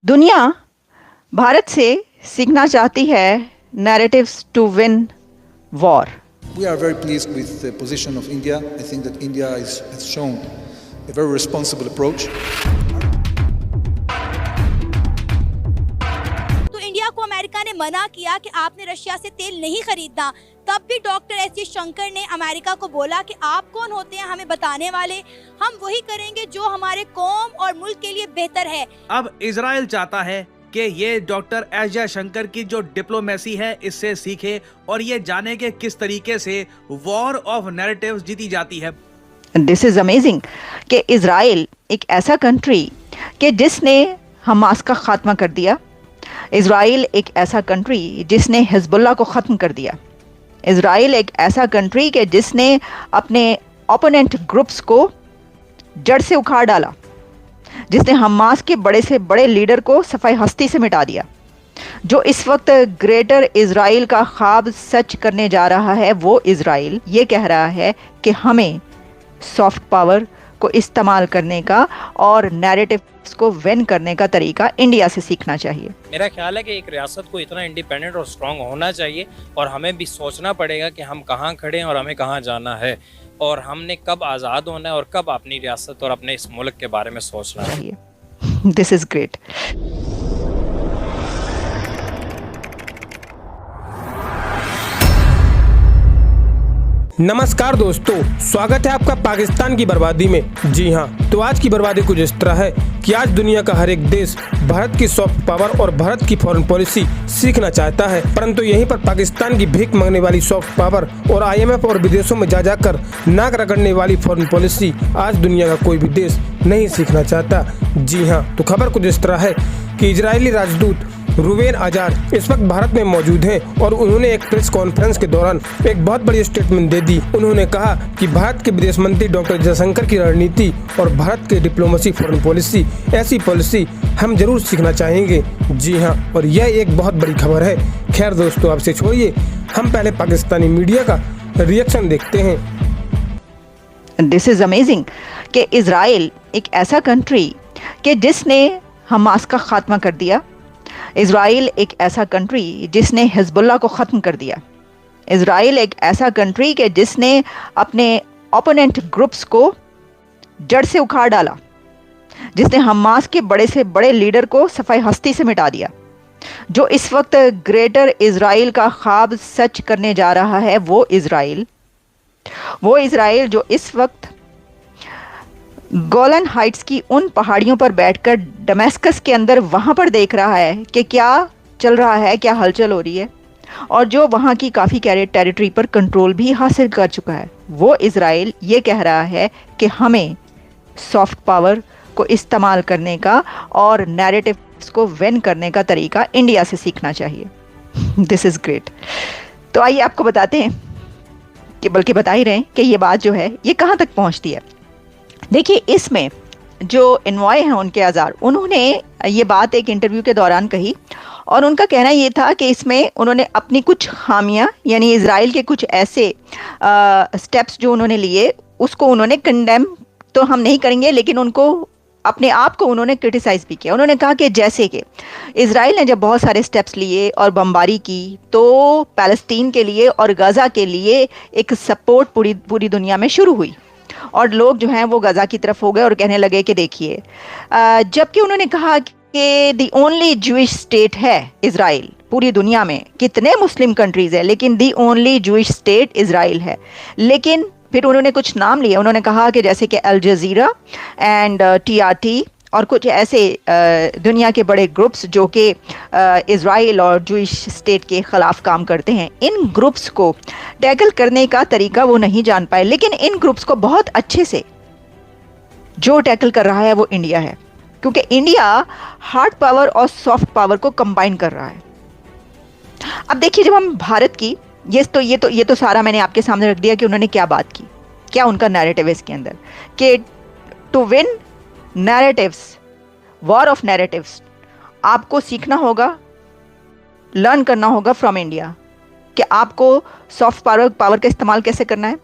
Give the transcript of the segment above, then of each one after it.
दुनिया भारत से सीखना चाहती है narratives to win war. We are very pleased with the position of India. I think that India has shown a very responsible approach. तो India को America ने मना किया कि आपने रशिया से तेल नहीं खरीदना, तब भी डॉक्टर एस जयशंकर ने अमेरिका को बोला कि आप कौन होते हैं हमें बताने वाले, हम वही करेंगे जो हमारे कौम और मुल्क के लिए बेहतर है। अब इजराइल चाहता है कि ये डॉक्टर एस जयशंकर की जो डिप्लोमेसी है इससे सीखे और ये जाने के किस तरीके से वॉर ऑफ नैरेटिव्स जीती जाती है। दिस इज अमेजिंग कि इजराइल एक ऐसा कंट्री कि जिसने हमास का खात्मा कर दिया, इजराइल एक ऐसा कंट्री जिसने हिजबुल्लाह को ख़त्म कर दिया, इजराइल एक ऐसा कंट्री कि जिसने अपने ओपोनेंट ग्रुप्स को जड़ से उखाड़ डाला, जिसने हमास के बड़े से बड़े लीडर को सफाई हस्ती से मिटा दिया। जो इस वक्त ग्रेटर इजराइल का ख्वाब सच करने जा रहा है, वो इजराइल ये कह रहा है कि हमें सॉफ्ट पावर को इस्तेमाल करने का और नैरेटिव्स को विन करने का तरीका इंडिया से सीखना चाहिए। मेरा ख्याल है कि एक रियासत को इतना इंडिपेंडेंट और स्ट्रांग होना चाहिए और हमें भी सोचना पड़ेगा कि हम कहाँ खड़े हैं और हमें कहाँ जाना है और हमने कब आज़ाद होना है और कब अपनी रियासत और अपने इस मुल्क के बारे में सोचना है। This is great. नमस्कार दोस्तों, स्वागत है आपका पाकिस्तान की बर्बादी में। जी हाँ, तो आज की बर्बादी कुछ इस तरह है कि आज दुनिया का हर एक देश भारत की सॉफ्ट पावर और भारत की फॉरेन पॉलिसी सीखना चाहता है, परंतु यहीं पर पाकिस्तान की भीख मांगने वाली सॉफ्ट पावर और IMF और विदेशों में जा जाकर नाक रगड़ने वाली फॉरेन पॉलिसी आज दुनिया का कोई भी देश नहीं सीखना चाहता। जी हाँ, तो खबर कुछ इस तरह है कि इजरायली राजदूत रूबेन अजार इस वक्त भारत में मौजूद हैं और उन्होंने एक प्रेस कॉन्फ्रेंस के दौरान एक बहुत बड़ी स्टेटमेंट दे दी। उन्होंने कहा कि भारत के विदेश मंत्री डॉक्टर जयशंकर की रणनीति और भारत के डिप्लोमेसी फॉरेन पॉलिसी, ऐसी पॉलिसी हम जरूर सीखना चाहेंगे। जी हाँ, और यह एक बहुत बड़ी खबर है। खैर दोस्तों, आपसे छोड़िए, हम पहले पाकिस्तानी मीडिया का रिएक्शन देखते हैं। दिस इज अमेजिंग कि इजराइल एक ऐसा कंट्री कि जिसने हमास का खात्मा कर दिया, इजराइल एक ऐसा कंट्री जिसने हिजबुल्लाह को ख़त्म कर दिया, इजराइल एक ऐसा कंट्री के जिसने अपने ओपोनेंट ग्रुप्स को जड़ से उखाड़ डाला, जिसने हमास के बड़े से बड़े लीडर को सफाई हस्ती से मिटा दिया। जो इस वक्त ग्रेटर इजराइल का ख्वाब सच करने जा रहा है, वो इजराइल जो इस वक्त गोलन हाइट्स की उन पहाड़ियों पर बैठकर दमेस्कस के अंदर वहाँ पर देख रहा है कि क्या चल रहा है, क्या हलचल हो रही है, और जो वहाँ की काफ़ी टेरिटरी पर कंट्रोल भी हासिल कर चुका है, वो इजराइल ये कह रहा है कि हमें सॉफ्ट पावर को इस्तेमाल करने का और नैरेटिव्स को विन करने का तरीका इंडिया से सीखना चाहिए। This is great. तो आइए आपको बताते हैं कि बल्कि बता ही रहे हैं कि ये बात जो है ये कहाँ तक पहुँचती है। देखिए, इसमें जो इन्वॉय हैं उनके आज़ार, उन्होंने ये बात एक इंटरव्यू के दौरान कही और उनका कहना ये था कि इसमें उन्होंने अपनी कुछ खामियां, यानी इजराइल के कुछ ऐसे स्टेप्स जो उन्होंने लिए, उसको उन्होंने कंडेम तो हम नहीं करेंगे, लेकिन उनको अपने आप को उन्होंने क्रिटिसाइज़ भी किया। उन्होंने कहा कि जैसे कि इजराइल ने जब बहुत सारे स्टेप्स लिए और बमबारी की, तो पैलेस्टीन के लिए और गाज़ा के लिए एक सपोर्ट पूरी दुनिया में शुरू हुई और लोग जो हैं वो गाज़ा की तरफ हो गए और कहने लगे कि देखिए, जबकि उन्होंने कहा कि दी ओनली जूइश स्टेट है इज़राइल पूरी दुनिया में, कितने मुस्लिम कंट्रीज़ है लेकिन the only Jewish state Israel है। लेकिन फिर उन्होंने कुछ नाम लिए, उन्होंने कहा कि जैसे कि अल जज़ीरा एंड TRT और कुछ ऐसे दुनिया के बड़े ग्रुप्स जो कि इज़राइल और जूइश स्टेट के ख़िलाफ़ काम करते हैं, इन ग्रुप्स को टैकल करने का तरीका वो नहीं जान पाए, लेकिन इन ग्रुप्स को बहुत अच्छे से जो टैकल कर रहा है वो इंडिया है, क्योंकि इंडिया हार्ड पावर और सॉफ्ट पावर को कंबाइन कर रहा है। अब देखिए, जब हम भारत की ये तो सारा मैंने आपके सामने रख दिया कि उन्होंने क्या बात की, क्या उनका नैरेटिव है इसके अंदर, कि to win narratives, war of narratives, आपको सीखना होगा, लर्न करना होगा फ्रॉम इंडिया कि आपको सॉफ्ट पावर का इस्तेमाल कैसे करना है।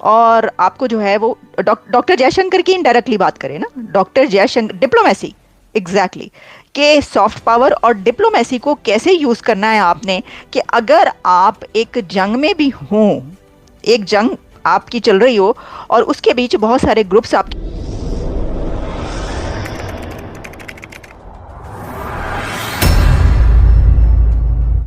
और आपको जो है वो डॉक्टर जयशंकर की इनडायरेक्टली बात करें ना, डॉक्टर जयशंकर डिप्लोमेसी एग्जैक्टली कि सॉफ्ट पावर और डिप्लोमेसी को कैसे यूज़ करना है आपने, कि अगर आप एक जंग में भी हों, एक जंग आपकी चल रही हो और उसके बीच बहुत सारे ग्रुप्स आपकी